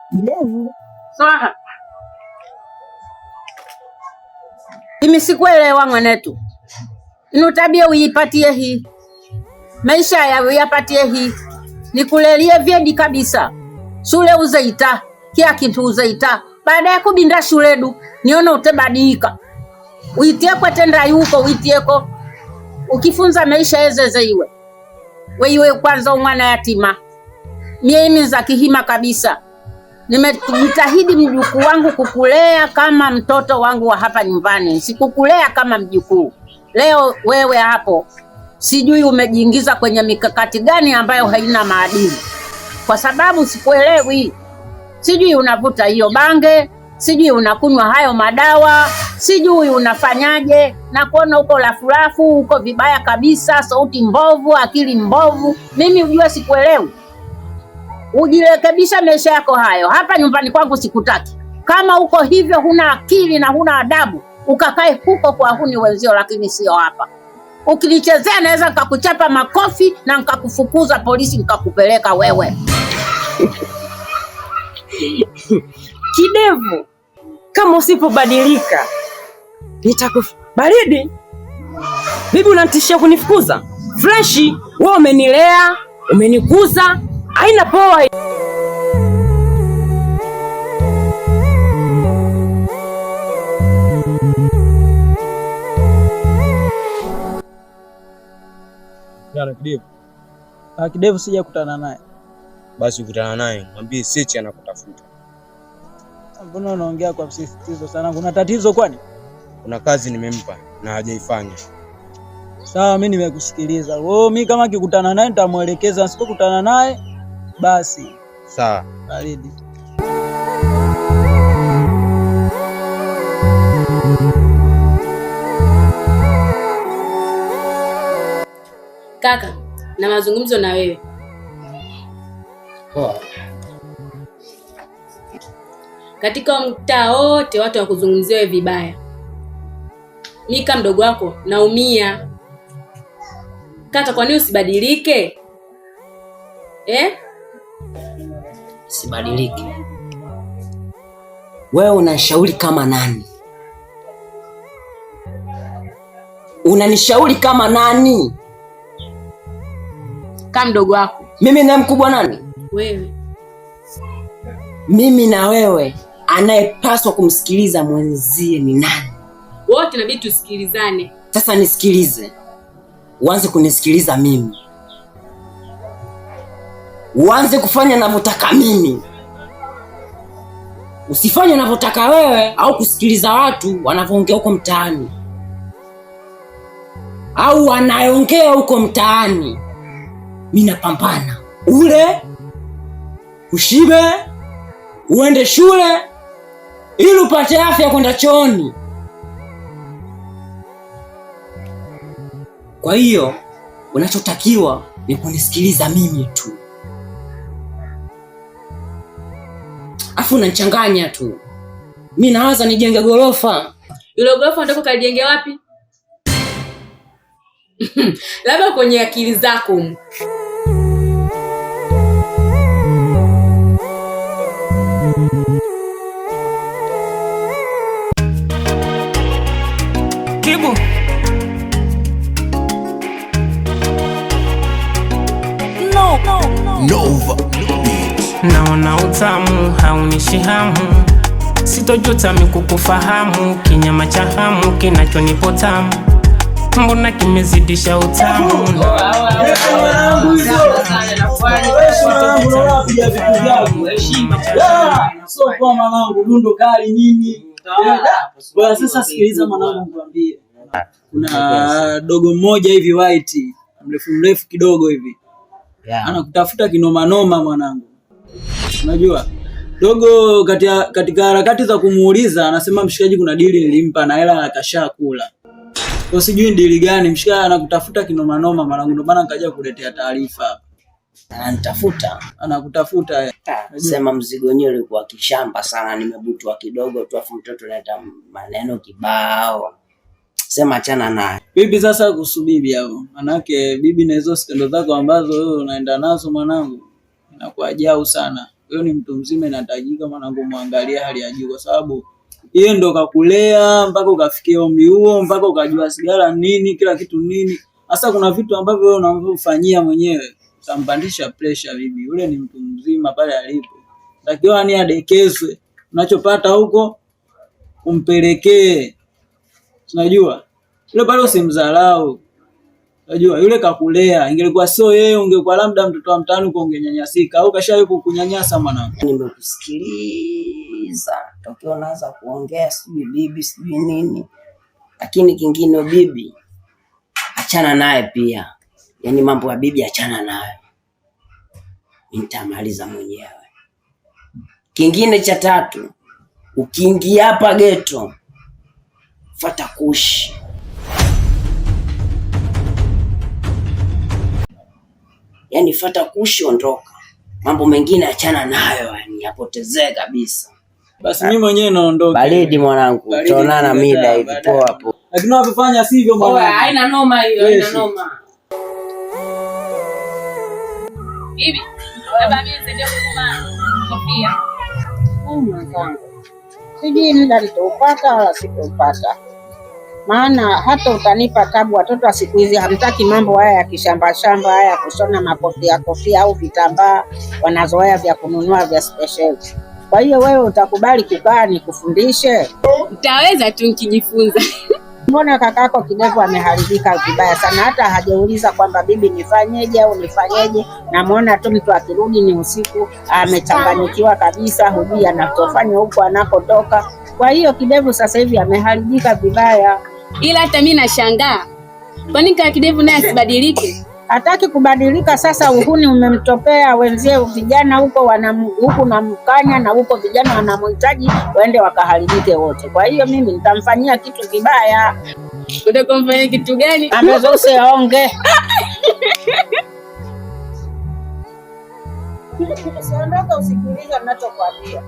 Kidevu. Sawa. Mimi sikuelewa mwanetu. Ino tabia uipatie hii. Maisha ya uyapatie hii. Nikulelie vyedi kabisa. Shule uzaita, kia kitu uzaita. Baada ya kubinda shule du, niona utebadilika. Uitie kwa tenda yuko, uitieko. Ukifunza maisha ezeze iwe. Wewe kwanza umwana yatima. Mimi za kihima kabisa. Nimejitahidi mjukuu wangu kukulea kama mtoto wangu wa hapa nyumbani. Sikukulea kama mjukuu. Leo wewe hapo sijui umejiingiza kwenye mikakati gani ambayo haina maadili. Kwa sababu sikuelewi. Sijui unavuta hiyo bange, sijui unakunywa hayo madawa, sijui unafanyaje, na kuona uko lafulafu, uko vibaya kabisa, sauti mbovu, akili mbovu. Mimi ujue sikuelewi. Ujirekebisha maisha yako hayo. Hapa nyumbani kwangu sikutaki. Kama uko hivyo huna akili na huna adabu, ukakae huko kwa huni wenzio, lakini sio hapa. Ukilichezea naweza nikakuchapa makofi na nikakufukuza polisi nikakupeleka wewe. Kidevu, kama usipobadilika baridi. Bibi unanitishia kunifukuza? Freshi, wewe umenilea, umenikuza, haina poa. Yana Kidevu. Kidevu sija kutana naye. Basi ukutana naye, mwambie Sechi anakutafuta. Mbona unaongea kwa msisitizo sana? Kuna tatizo kwani? Kuna kazi nimempa na hajaifanya. Sawa, mimi nimekusikiliza. Wewe mimi kama kikutana naye nitamuelekeza, nisipokutana naye basi. Sawa. Baridi. Kaka, na mazungumzo na wewe. Poa. Katika mtaa wote watu wakuzungumzia wewe vibaya. Mimi kama mdogo wako naumia. Kaka, kwa nini usibadilike? Sibadilike. Wewe unashauri kama nani? Unanishauri kama nani? Kama mdogo wako. Mimi na mkubwa nani? Wewe. Mimi na wewe, anayepaswa kumsikiliza mwenzie ni nani? Wote inabidi tusikilizane. Sasa nisikilize. Uanze kunisikiliza mimi. Uanze kufanya ninavyotaka mimi. Usifanye ninavyotaka wewe au kusikiliza watu wanavyoongea huko mtaani. Au wanaongea huko mtaani. Mimi napambana. Ule ushibe, uende shule ili upate afya kwenda chooni. Kwa hiyo unachotakiwa ni kunisikiliza mimi tu. Afu unanichanganya tu. Mimi nawaza nijenge gorofa. Ile gorofa unataka kalijenge wapi? Labda kwenye akili zako. Kibu. Nova. Naona utamu haunishi hamu, sitojuta mikukufahamu, kinyama cha hamu kinachonipo tamu, mbona kimezidisha utamu. Sio mwanangu, dundo kali nini? Bwana sasa sikiliza mwanangu, nikwambie. Kuna dogo mmoja hivi white, mrefu kidogo hivi. Anakutafuta kinoma noma mwanangu. Unajua? Dogo katika harakati za kumuuliza anasema mshikaji kuna dili nilimpa na hela akasha kula. Kwa sijui dili gani, mshikaji anakutafuta kinoma noma mwanangu, ndio maana nikaja kuletea taarifa hapa. Ananitafuta? Anakutafuta. Sema mzigo wenyewe ulikuwa kishamba sana, nimebutwa kidogo tu afu mtoto analeta maneno kibao. Sema achana naye. Bibi sasa kusubibi hapo. Manake bibi na hizo skendo zako ambazo wewe unaenda nazo mwanangu inakuwa jao sana. Wewe ni mtu mzima, inahitajika mwanangu muangalie hali ya juu, kwa sababu yeye ndo kakulea mpaka ukafikia umri huo, mpaka ukajua sigara nini, kila kitu nini. Sasa kuna vitu ambavyo wewe unamfanyia mwenyewe utampandisha pressure bibi. Yule ni mtu mzima pale alipo. Takiwa ni adekezwe. Unachopata huko umpelekee. Unajua? Yule pale usimdharau. Unajua yule kakulea. Ingelikuwa sio yeye, ungekuwa labda mtoto wa mtaani uko ungenyanyasika au kashawahi kukunyanyasa mwanangu. Nimekusikiliza tokio unaanza kuongea sijui bibi sijui nini, lakini kingine bibi achana naye pia. Yaani mambo ya bibi achana naye, nitamaliza mwenyewe. Kingine cha tatu, ukiingia hapa geto fuata kushi. Yaani fuata kushi, ondoka. Mambo mengine achana nayo, yani yapotezee kabisa. Basi mimi mwenyewe naondoka. Baridi mwanangu, tutaonana mida hivi poa hapo. Lakini unafanya sivyo mwanangu. Haina noma hiyo, haina noma. Bibi, baba mimi ndio kukuma kofia. Mwanangu, sijui muda nitaupata wala sitaupata, maana hata utanipa tabu. Watoto wa siku hizi hamtaki mambo haya ya kishamba shamba haya, kushona makofia au vitambaa, wanazoea vya kununua vya special. Kwa hiyo wewe utakubali kukaa nikufundishe? Utaweza tu nikijifunza. Mbona kakako kidevu ameharibika vibaya sana, hata hajauliza kwamba bibi nifanyeje au nifanyeje. Namuona tu mtu akirudi ni usiku amechanganyikiwa kabisa, hujui anachofanya huko anakotoka. Kwa hiyo kidevu sasa hivi ameharibika vibaya. Ila hata mimi nashangaa, kwa nini kaka kidevu naye asibadilike? Hataki kubadilika. Sasa uhuni umemtopea, wenzie vijana huko huku na mkanya, na huko vijana wanamhitaji waende wakaharibike wote. Kwa hiyo mimi nitamfanyia kitu kibaya. Utakomfanyia kitu gani? Ambazo usiongee. Usiondoke, usikilize ninachokuambia.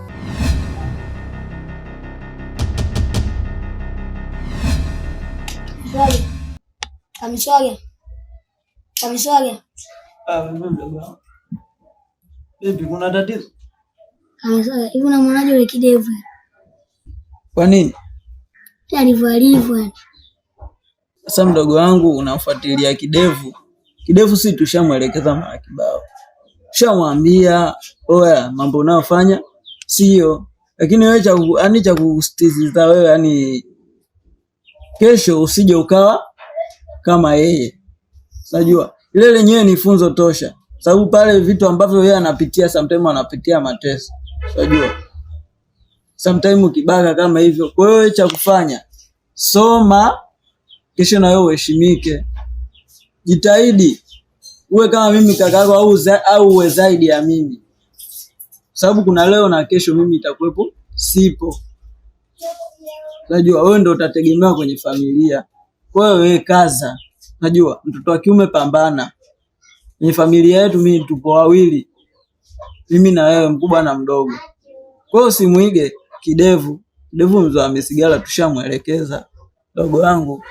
Kamiswaga. Bibi kuna tatizo? Kamiswaga, hivi unamwonaje yule kidevu? Kwa nini? Alivyo. Sasa mdogo wangu unafuatilia kidevu. Kidevu si tushamwelekeza mara kibao. Tushamwambia, oya mambo unayofanya sio. Lakini wewe cha kusisitiza wewe, yani kesho usije ukawa kama yeye. Unajua ile lenyewe ni funzo tosha, sababu pale vitu ambavyo yeye anapitia sometimes anapitia mateso. Unajua sometimes ukibaka kama hivyo. Kwa hiyo cha kufanya soma, kesho na wewe uheshimike. Jitahidi uwe kama mimi kakako au uwe zaidi ya mimi, sababu kuna leo na kesho mimi itakuwepo sipo. Unajua wewe ndio utategemewa kwenye familia. Kwa hiyo wewe kaza. Najua mtoto wa kiume pambana. Kwenye familia yetu mimi tupo wawili. Mimi na wewe, mkubwa na mdogo. Kwa hiyo usimuige kidevu. Kidevu mzoa misigala tushamuelekeza. Dogo wangu.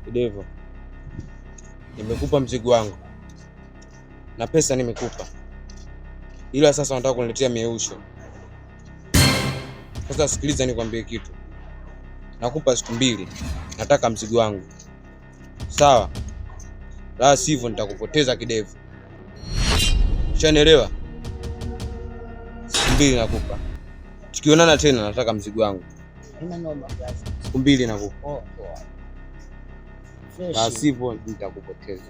Kidevu, nimekupa mzigo wangu na pesa nimekupa, ila sasa nataka kuniletea miusho. Sasa sikiliza nikwambie kitu, nakupa siku 2, nataka mzigo wangu, sawa? La sivyo nitakupoteza kidevu, ushanielewa? Siku 2 nakupa, tukionana tena nataka mzigo wangu. Siku 2 nakupa. La sivyo nitakupoteza.